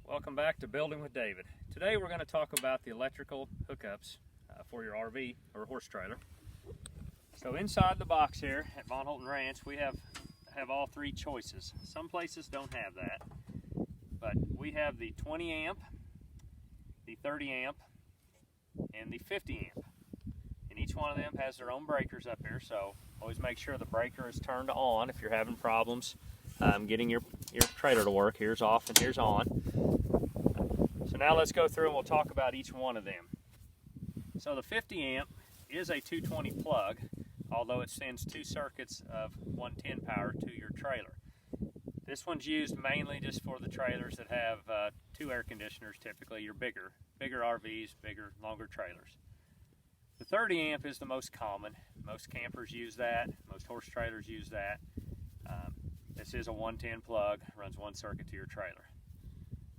Welcome back to Building with David. Today we're going to talk about the electrical hookups for your RV or horse trailer. So inside the box here at Von Holten Ranch we have all three choices. Some places don't have that, but we have the 20 amp, the 30 amp, and the 50 amp. And each one of them has their own breakers up here, so always make sure the breaker is turned on if you're having problems getting your trailer to work. Here's off and here's on. So now let's go through and we'll talk about each one of them. So the 50 amp is a 220 plug, although it sends two circuits of 110 power to your trailer. This one's used mainly just for the trailers that have two air conditioners, typically your bigger RVs, bigger, longer trailers. The 30 amp is the most common. Most campers use that, most horse trailers use that. This is a 110 plug, runs one circuit to your trailer.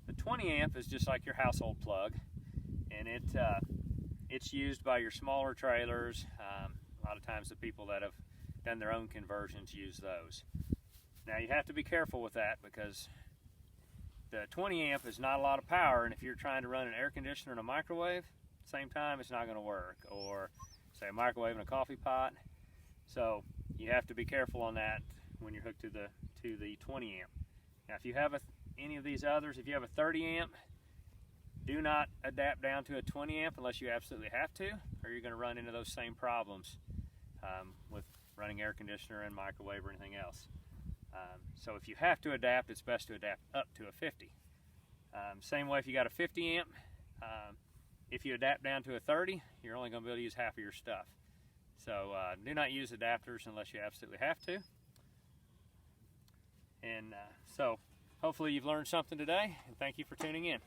The 20 amp is just like your household plug, and it's used by your smaller trailers. A lot of times the people that have done their own conversions use those. Now you have to be careful with that because the 20 amp is not a lot of power, and if you're trying to run an air conditioner and a microwave at the same time, it's not going to work, or say a microwave and a coffee pot. So you have to be careful on that when you're hooked to the 20 amp. Now if you have any of these others, if you have a 30 amp, do not adapt down to a 20 amp unless you absolutely have to, or you're going to run into those same problems with running air conditioner and microwave or anything else. So if you have to adapt, it's best to adapt up to a 50. Same way if you got a 50 amp, if you adapt down to a 30, you're only going to be able to use half of your stuff. So do not use adapters unless you absolutely have to. And so hopefully you've learned something today, and thank you for tuning in.